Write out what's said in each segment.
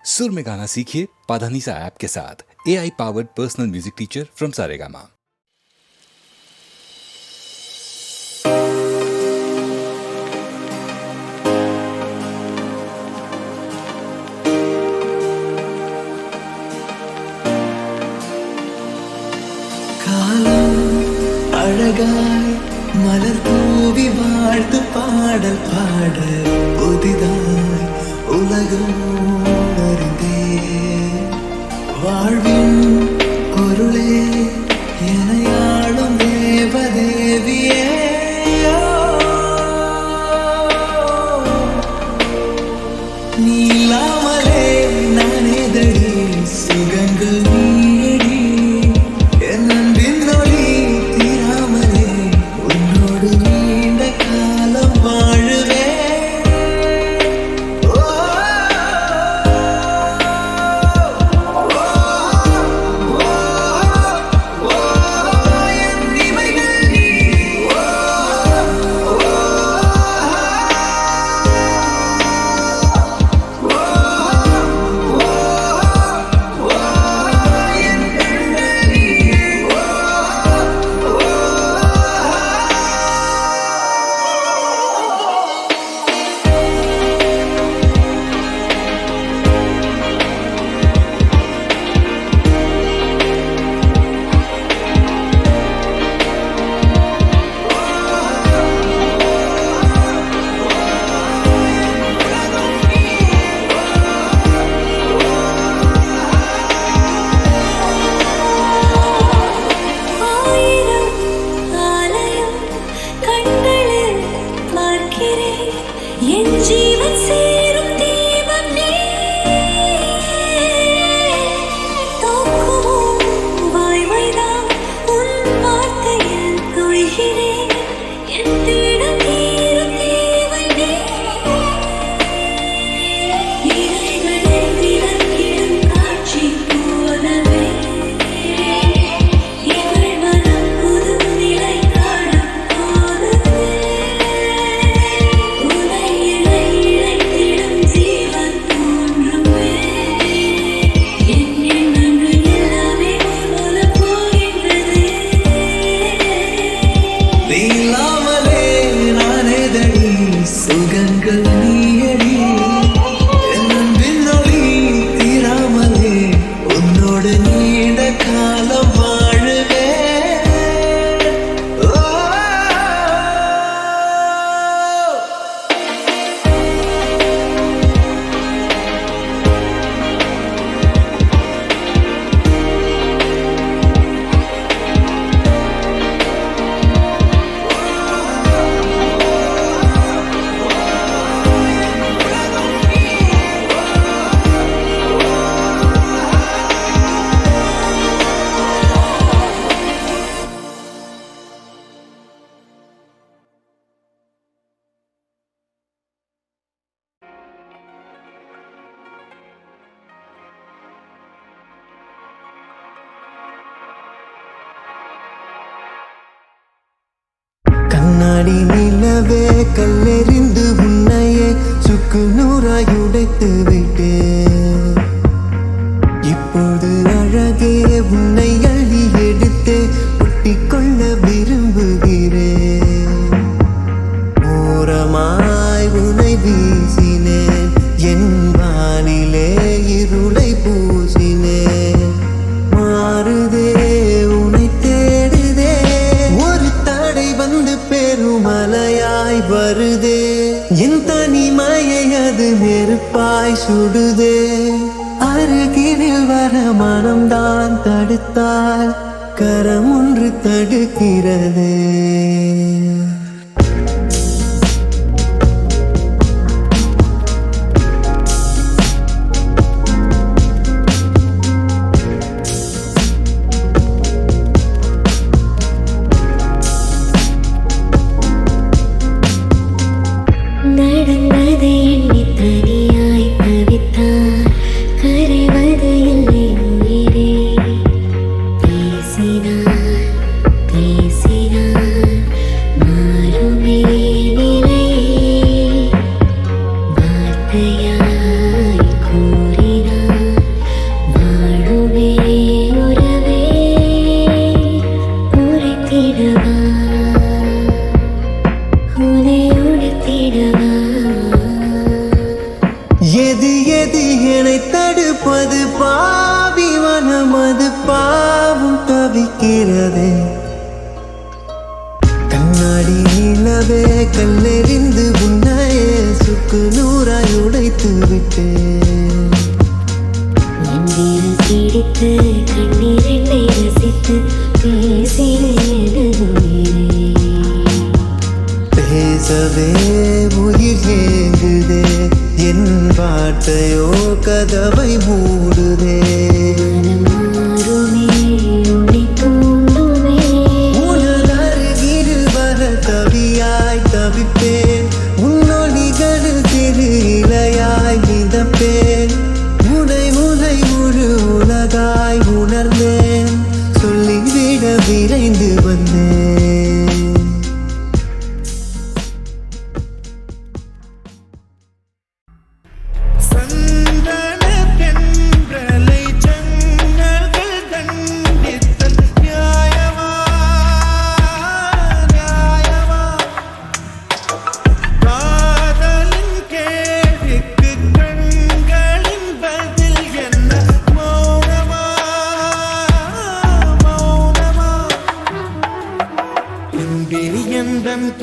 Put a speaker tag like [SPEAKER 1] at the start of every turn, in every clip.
[SPEAKER 1] सुर में गाना सीखिए पाधानीसा ऐप के साथ। AI powered personal music teacher from Saregama.
[SPEAKER 2] அழகாய் மலர் தூவி வாழ்த்து பாடல் பாட புதிதாய் உலகம் அறிந்தே வாழ்வின் பொருளே எனையாளும் தேவதேவியே நீ இல்லாமலே நானே தடி சுகங்கள் நீடி என் அன்பின் ஒளி தீராமலே உன்னோடு நீண்ட காலம் வாழுவே கண்ணாடி நிலவே கல்லெறிந்து உன்னையே சுக்கு நூறாய் உடைத்து விட்டேன். இப்போது அழகே உன்னை அள்ளி எடுத்து ஒட்டிக்கொள்ள விரும்புகிறேன். ஓரமாய் உன்னை வீசினேன், என் வானிலே இருளை பூசினேன். மாறுதே உன்னை தேடுதே, ஒரு தடை வந்து பெருமலையாய் வருதே. என் தனிமையை அது நெருப்பாய் சுடுதே. அருகினில் வர மனம்தான் தடுத்தால் கரம் ஒன்று தடுக்கிறது.
[SPEAKER 3] பேசினார்
[SPEAKER 2] என்னை தடுப்பது பாவி மனமது பாவம் தவிக்கிறதே கண்ணாடி நிலவே கல்லெறிந்து உன்னையே சுக்கு நூறாய் உடைத்து விட்டேன்
[SPEAKER 3] பிடித்து கண்ணீரை ரசித்து
[SPEAKER 2] பேசவே உயிர் ஏங்குதே என் வார்த்தையோ கதவை மூடுதே உனதருகில் வர தவியாய் தவிப்பேன் உன்னொலிகள் திரு இலையாய் மிதப்பேன் உனை உனை முழு உலகாய் உணர்ந்தேன் சொல்லிவிட விரைந்து வந்தேன்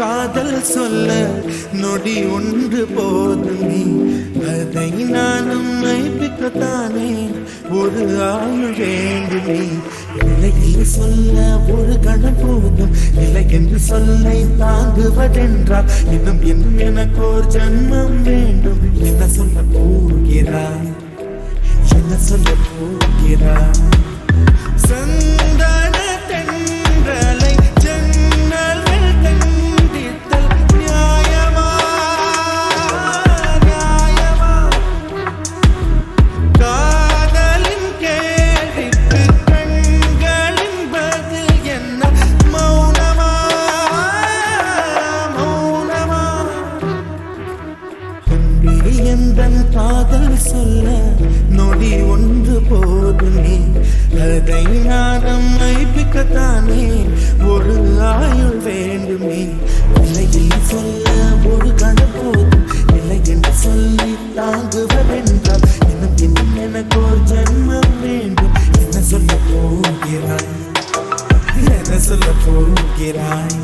[SPEAKER 2] காதல் சொல்ல நொடி ஒன்று போதுமே அதை நானும் மைப்பிக்கத்தானே ஒரு ஆயுள் வேண்டுமே நிலையில் சொல்ல ஒரு கணம் போதும் நிலை என்று சொல்லை தாங்குவதென்றால் இன்னும் இன்னும் எனக்கு ஒரு ஜன்மம் வேண்டும் என்ன சொல்ல போகிறாய் என்ன சொல்ல போகிறாய் சந்தன தென்றலை காதல் சொல்ல நொடி ஒன்று போதுமே அதை நானும் மைப்பிக்கத்தானே ஒரு ஆயுள் வேண்டுமே நிலையில் சொல்ல ஒரு கணம் போதும் இல்லை என்று சொல்லி தாங்குவதென்றால் இன்னும் இன்னும் எனக்கு ஒரு ஜன்மம் வேண்டும் என்ன சொல்ல போகிறாய் என்ன சொல்ல போகிறாய்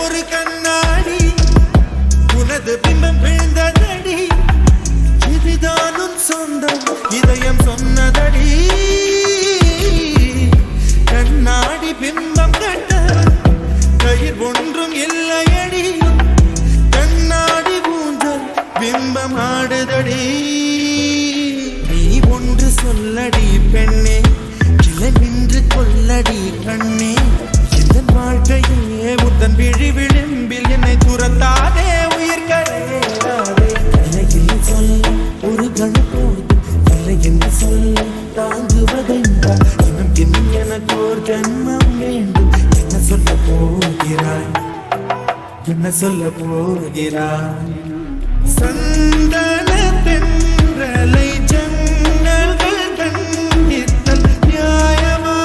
[SPEAKER 2] ஒரு கண்ணாடி உனது பிம்பம் விழுந்ததடி இதுதானும் சொந்தம் இதயம் சொன்னதடி கண்ணாடி பிம்பம் கட்ட கயிர் ஒன்றும் இல்லையடி கண்ணாடி ஊஞ்சல் பிம்பம் ஆடுதடி நீ ஒன்று சொல்லடி பெண்ணே கிளை நின்று கொள்ளடி கண்ணே வாழ்க்கையே உத்தன் விழி விளிம்பில் என்னை துரத்தாதே உயிர் கரையாதே நிலையில் சொல்ல ஒரு கணப்போதும் இல்லை என்று சொல்ல தாங்குவதென்றால் இன்னும் இன்னும் எனக்கு ஒரு ஜன்மம் வேண்டும் என்ன சொல்ல போகிறாய் என்ன சொல்ல போகிறாய் சந்தன தென்றலை ஜன்னல்கள் கண்டித்தல் நியாயமா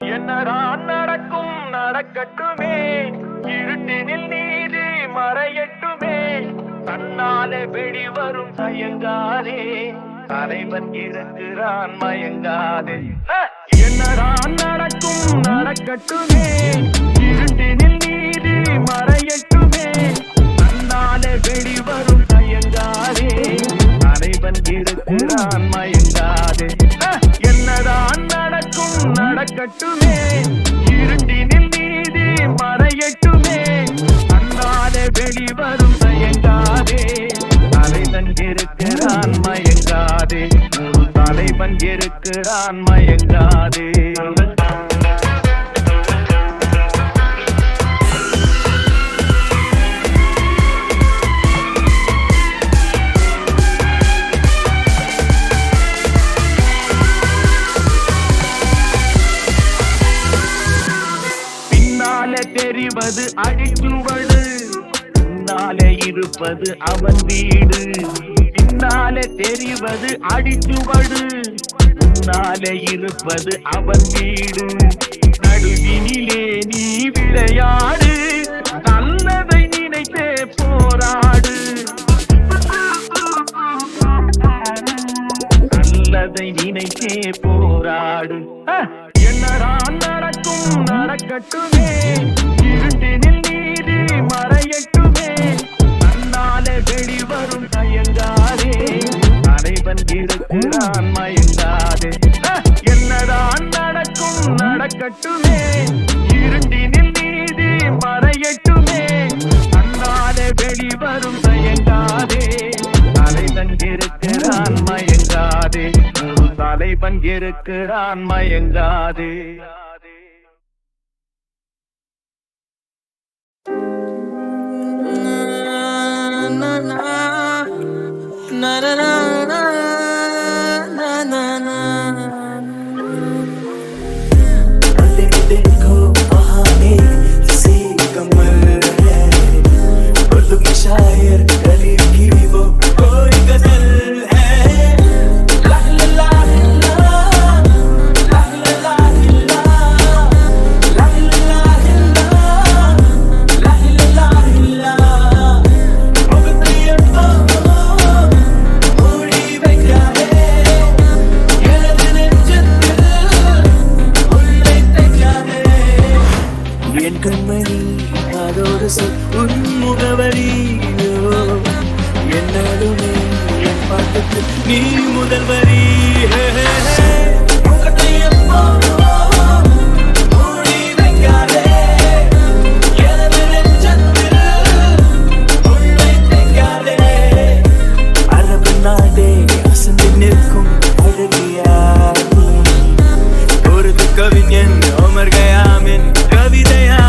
[SPEAKER 4] என்னதான் நடக்கும் நடக்கட்டுமே இருட்டினில் நீதி மறையட்டுமே தன்னாலே வெளிவரும் தயங்காதே தலைவன் இருக்கிறான் மயங்காதே என்னதான் நடக்கட்டுமே இருட்டினில் நீதி மறையட்டுமே தன்னாலே வெளிவரும் தயங்காதே தலைவன் இருக்கிறான் மயங்காதே என்னதான் நடக்கும் நடக்கட்டுமே இருட்டினில் நீதி மறையட்டுமே தன்னாலே வெளிவரும் தயங்காதே தலைவன் இருக்கிறான் மயங்காதே ஒரு தலைவன் இருக்கிறான் மயங்காதே தெரிவது அடிச்சுவடு பின்னாலே இருப்பது அவன் வீடு பின்னாலே தெரிவது அடிச்சுவடு பின்னாலே இருப்பது அவன் வீடு நடுவினிலே நீ விளையாடு நல்லதை நினைத்தே போராடு நல்லதை நினைத்தே போராடு என்னதான் நடக்கும் நடக்கட்டுமே இருட்டினில் நீதி மறையட்டுமே தன்னாலே வெளிவரும் தயங்காதே தலைவன் இருக்கிறான் மயங்காதே என்னதான் நடக்கும் நடக்கட்டுமே இருட்டினில் நீதி மறையட்டுமே தன்னாலே வெளிவரும் தயங்காதே தலைவன் இருக்கிறான் மயங்காதே ஒரு தலைவன் இருக்கிறான் மயங்காதே
[SPEAKER 5] देखो बहाने से कमल है उर्दू की शायर गली की वो कोई गजल है ला ला ला ला ला ला ला ला ला ला ला मुगतियतो மூடி வைக்காதே எனது நெஞ்சத்தில் உள்ளே தைக்காதே என் கண்மணி அதோடு சொல் உன் முகவரி என்னாலுமே என் பாட்டுக்கு நீ முதல் வரி முகத்தையப்போ மூடி வைக்காதே எனது நெஞ்சத்தில் உள்ளே தைக்காதே அரபு நாடே அசந்து நிற்கும் அழகியா ஒரு கவிஞன் உமர் கயாமின் கவிதையா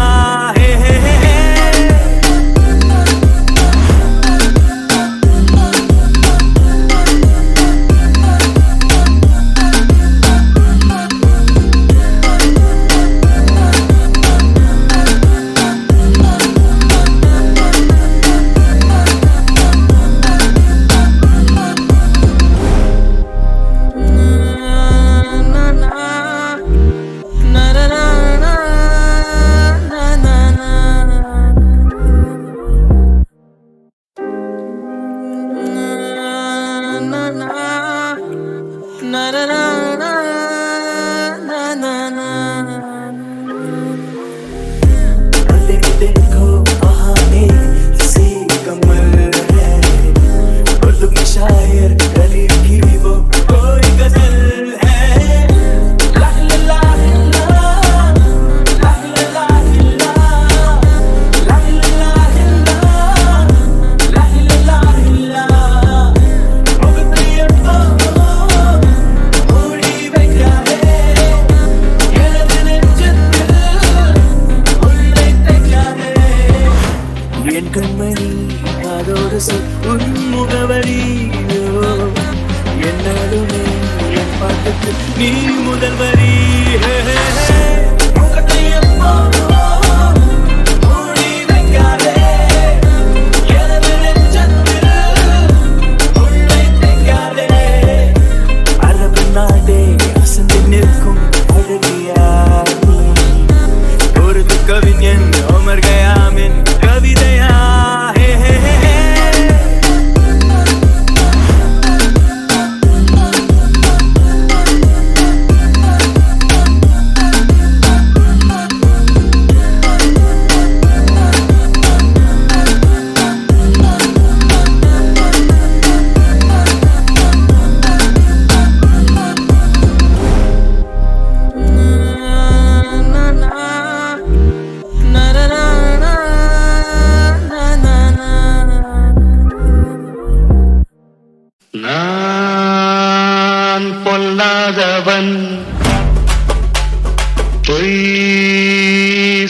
[SPEAKER 5] na na na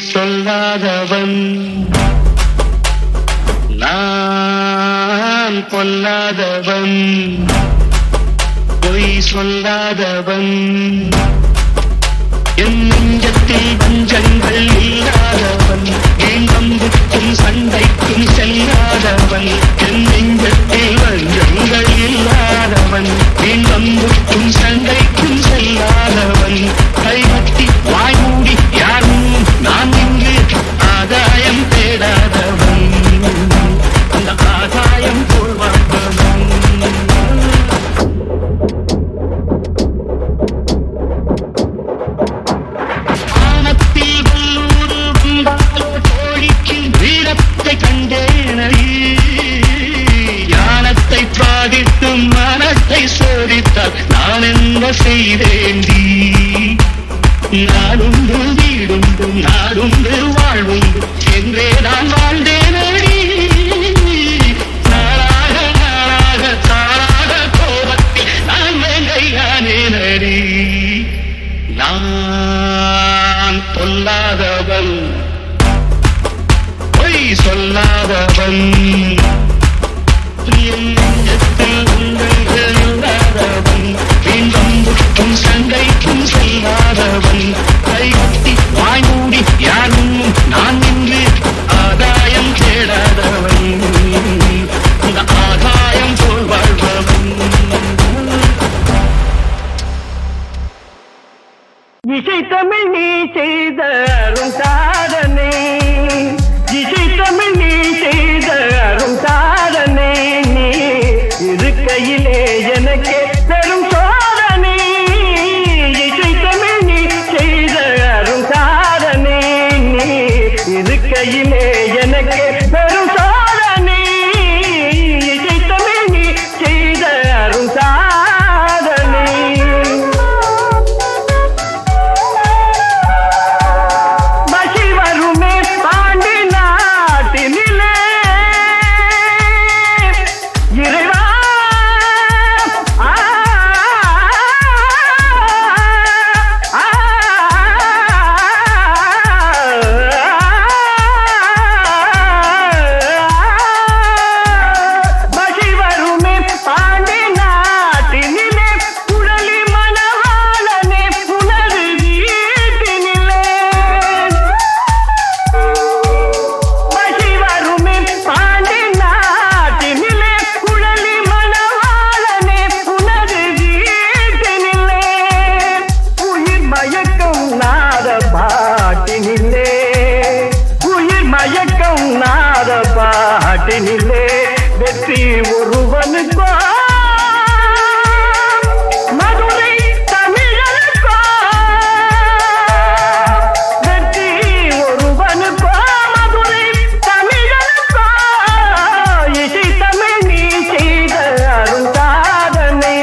[SPEAKER 6] சொல்லாதவன் நான் பொல்லாதவன் பொய் சொல்லாதவன் என் நெஞ்சத்தில் வஞ்சங்கள் இல்லாதவன் என் நம்புக்கும் சண்டைக்கும் செல்லாதவன் என் நெஞ்சத்தில் வஞ்சங்கள் இல்லாதவன் என் நம்புக்கும் சண்டைக்கும் செல்லாதவன் கைவட்டி வாய்மூடி யாரும் நான் இங்கு ஆதாயம் தேடாதவன் அந்த ஆதாயம் போல் வாழ்பவன் ஞானத்தை பாதித்தும் மனத்தை சோதித்தால் நான் என்ன செய்தேண்டி நாடுண்டு வீடுண்டு நாடுண்டு வாழ்வுண்டு என்றே நான் வாழ்ந்தேனடி நாளாக நாளாக தாளாக கோபத்தில் நான் வேங்கையானேனடி நான் பொல்லாதவன் பொய் சொல்லாதவன் சண்டைக்கும் செல்லாதவன் கைகட்டி வாய்மூடி யாரும் நான் இன்று ஆதாயம் தேடாதவன் இந்த ஆதாயம் போல் வாழ்பவன்
[SPEAKER 4] இசை தமிழ் நீ செய்த அரும் சாதனை இசை தமிழ் நீ செய்த அரும் சாதனை நீ இருக்கையிலே எனக்கே பெரும் சோதனை இசை தமிழ் நீ செய்த அரும் சாதனை நீ இருக்கையிலே எனக்கே பெரும் சோதனை இசை தமிழ் நீ செய்த அரும் சாதனை பாட்டினிலே வெற்றி ஒருவனுக்கோ மதுரை தமிழனுக்கோ வெற்றி ஒருவனுக்கோ மதுரை தமிழனுக்கோ இசை தமிழ் நீ செய்த அரும் சாதனை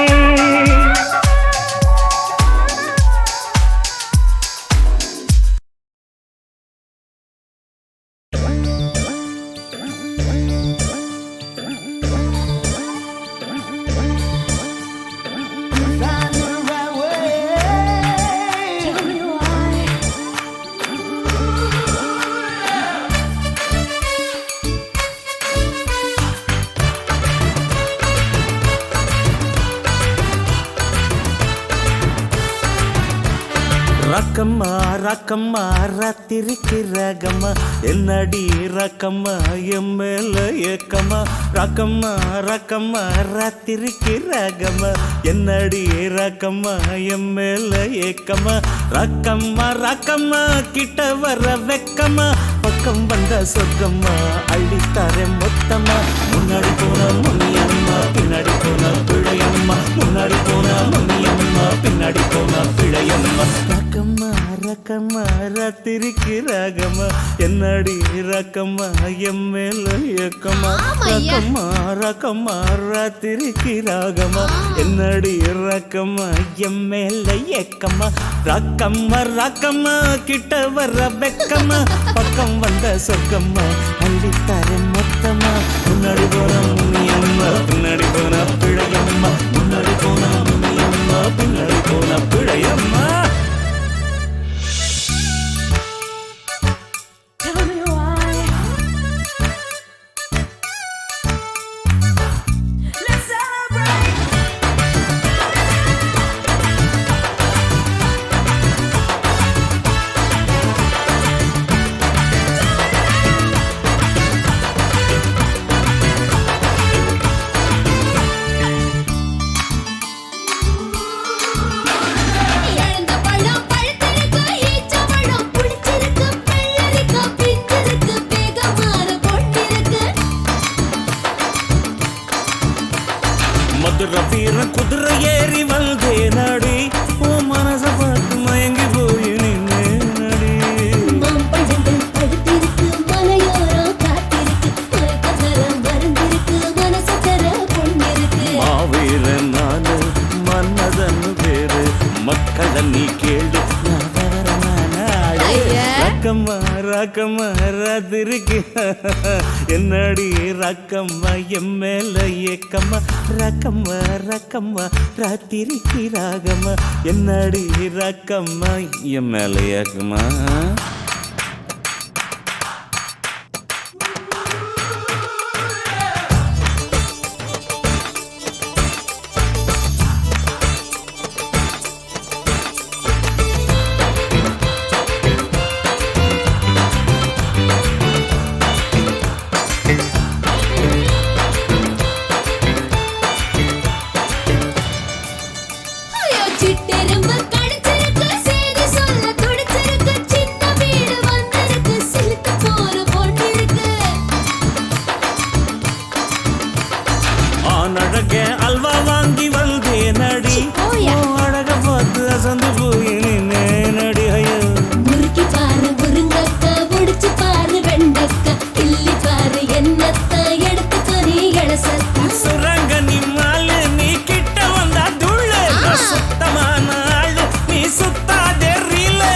[SPEAKER 5] ரக்கம்மா ரக்கம்மா ராத்திரிக்கு ரகம்மா என்னடி ரக்கம்மா என் மேல ஏக்கம்மா ரக்கம்மா ரக்கம்மா ராத்திரிக்கு ரகம்மா என்னடி ரக்கம்மா என் மேல ஏக்கம்மா ரக்கம்மா ரக்கம்மா கிட்ட வர வெக்கம்மா பக்கம் வந்த சொர்க்கம்மா அள்ளித்தார மொத்தம்மா முன்னாடி போன முனியம்மா பின்னாடி போன பிழையம்மா முன்னாடி போன முனியம்மா பின்னாடி போன பிழையம்மா ரக்கம்மா ரக்கம்மா ராத்திரிக்கு ராகம்மா என்னடி ரக்கம்மா என் மேல ஏக்கம்மா ரக்கம்மா ரக்கம்மா ராத்திரிக்கு ராகம்மா என்னடி ரக்கம்மா என் மேல ஏக்கம்மா ரக்கம்மா ரக்கம்மா கிட்ட வர வெக்கம்மா பக்கம் வந்த சொர்க்கம்மா அள்ளித்தார மொத்தம்மா முன்னாடி போன முனியம்மா பின்னாடி போன பிழையம்மா முன்னாடி போன முனியம்மா பின்னாடி போன பிழையம்மா ரக்கம்மா ரக்கம்மா ராத்திரிக்கு என்னடி ரக்கம்மா என் மேல ஏக்கம்மா ரக்கம்மா ரக்கம்மா ராத்திரிக்கு ராகம்மா என்னடி ரக்கம்மா என் மேல ஏக்கம்மா. அழகே அல்வா வாங்கி வந்தேன் நடி அழக பார்த்து அசந்து போய் நடி. ஐயோ
[SPEAKER 3] முறுக்கி பாரு முருங்கக்கா முடிச்சு பாரு வெண்டக்கா கிள்ளி பாரு என்னத்த எடுத்து சொறி இளசத்தா
[SPEAKER 5] சுரங்க நிம்மாலு நீ கிட்ட வந்தா துள்ளு சுத்தமான ஆளு நீ சுத்தாதே ரீலே.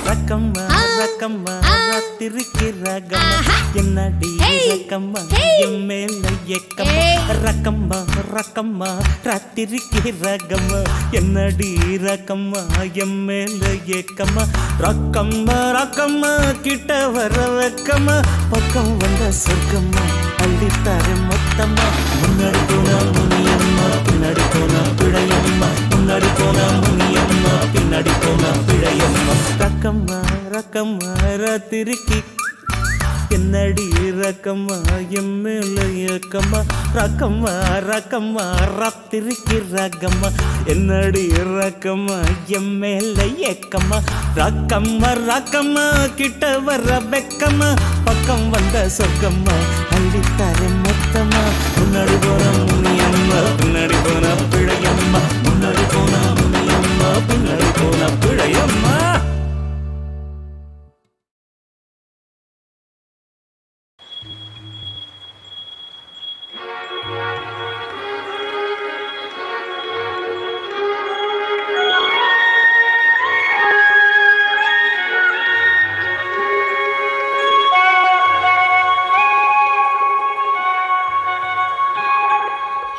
[SPEAKER 5] ரக்கம்மா ரக்கம்மா ராத்திரிக்கு ராகம்மா என்னடி ரக்கம்மா என் மேல ஏக்கம்மா ரக்கம்மா ரக்கம்மா ராத்திரிக்கு ராகம்மா என்னடி ரக்கம்மா என் மேல ஏக்கம்மா ரக்கம்மா ரக்கம்மா கிட்ட வர வெக்கம்மா பக்கம் வந்த சொர்க்கம்மா அள்ளித்தாரு மொத்தம்மா முன்னாடி போனா முனியம்மா பின்னாடி போனா பிழையம்மா முன்னாடி போனா முனியம்மா பின்னாடி போனா பிழையம்மா ரக்கம்மா ரக்கம்மா ராத்திரிக்கு என்னடி ரக்கம்மா என் மேல ஏக்கம்மா ரக்கம்மா ரக்கம்மா ராத்திரிக்கு ராகம்மா என்னடி ரக்கம்மா என் மேல ஏக்கம்மா ரக்கம்மா ரக்கம்மா கிட்ட வர வெக்கம்மா பக்கம் வந்த சொர்க்கம்மா அள்ளித்தாரு மொத்தம்மா முன்னாடி போன முனியம்மா பின்னாடி போன பிழையம்மா முன்னாடி போன முனியம்மா பின்னாடி போன பிழையம்மா.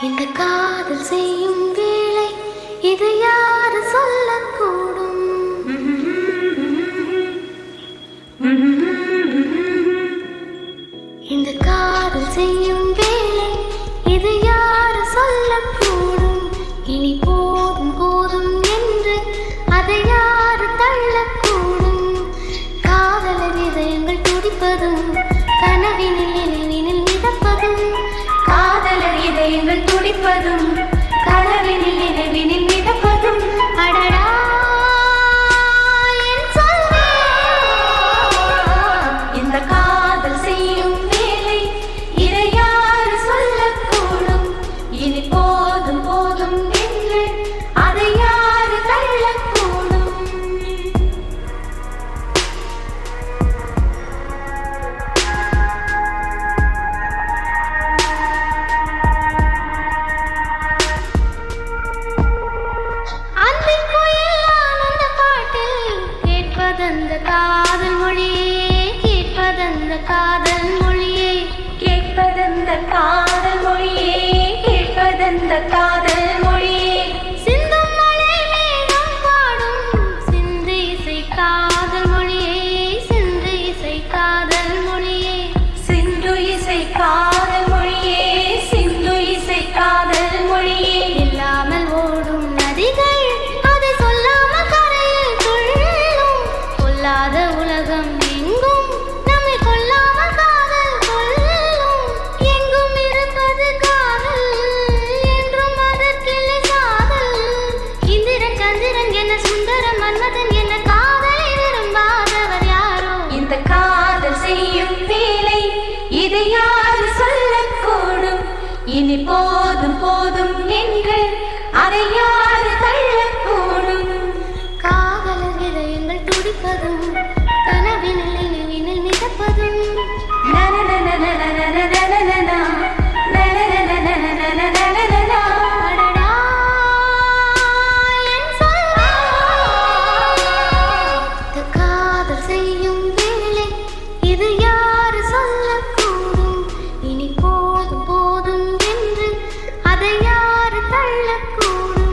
[SPEAKER 3] இந்த காதல் செய்யும் வேளை இது யாரு சொல்லக்கூடும் இந்த காதல் செய்யும் வேளை இது யாரு சொல்லக்கூடும் இனி போதும் போதும் என்று அதை யாரு தள்ளக்கூடும் காதலர் இதயங்கள் துடிப்பதும் கனவினில் நினைவினில் மிதப்பதும் காதலர் இதயங்கள் துடிப்பதும் கனவினில் நினைவினில் மிதப்பதும் அடடா என் சொல்வே இந்த காதல் செய்யும் வேலை இதை யாரு சொல்லக்கூடும் இனி போதும் போதும் என்று அதை யாரு தள்ளக்கூடும். கேட்பதந்த காதல் மொழியே கேட்பதந்த காதல் மொழியே கேட்பதந்த காதல் மொழியே கேட்பதந்த காதல் மொழியே சிந்தும் மழை மேகம் பாடும் சிந்து இசை காதல் மொழியே சிந்து இசை காதல் மொழியே சிந்து இசை காதல் மொழியே சிந்து இசை காதல் மொழியே இல்லாமல் ஓடும் நதிகள் அதை சொல்லாமல் கரையில் துள்ளும் கொல்லாத உலகம் எங்கும் நம்மை கொல்லாமல் காதல் கொள்ளும் எங்கும் இருப்பது காதல் என்றும் அதற்கில்லை சாதல் இந்திரன் சந்திரன் என்ன சுந்தரன் மன்மதன் என்ன காதலை விரும்பாதவர் யாரோ இந்த காதல் செய்யும் வேலை இதை யாரு சொல்லக்கூடும் இனி போதும் போதும் என்று அதை யாரு தள்ளக்கூடும் காதலர் இதயங்கள் துடிப்பதும் கனவினில் நினைவினில் மிதப்பதும் அடடா என் சொல்வே இந்த காதல் செய்யும் இது யாரு சொல்லக்கூடும் இனி போதும் போதும் என்று அதை யாரு தள்ளக்கூடும்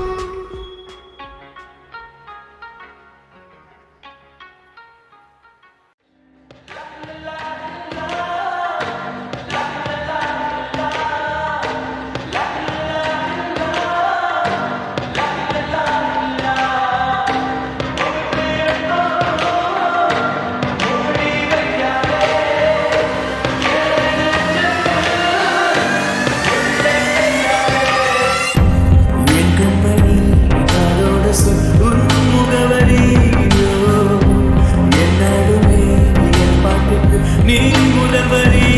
[SPEAKER 5] நீ முதல்வரி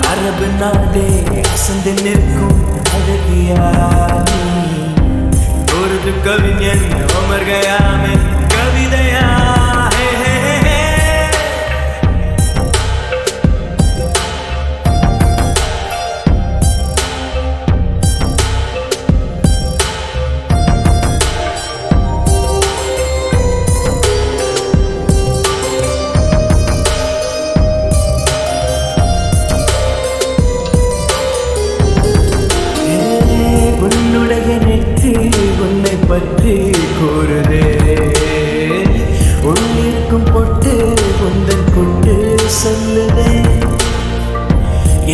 [SPEAKER 5] அரபு நாடே சந்தி நிற்கும் அழகியாரி ஒரு கவிஞன் அமர் கயாமின் கவிதையா உன்னை பற்றி கூறுதே உள்ளிருக்கும் பொட்டு உந்தன் கொண்டு சொல்லுதே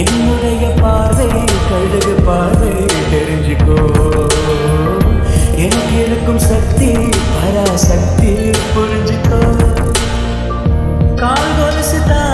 [SPEAKER 5] என்னுடைய பார்வை கழுகு பார்வை தெரிஞ்சுக்கோ எனக்கு இருக்கும் சக்தி பராசக்தி புரிஞ்சுக்கோ கால் கொலுசுதான்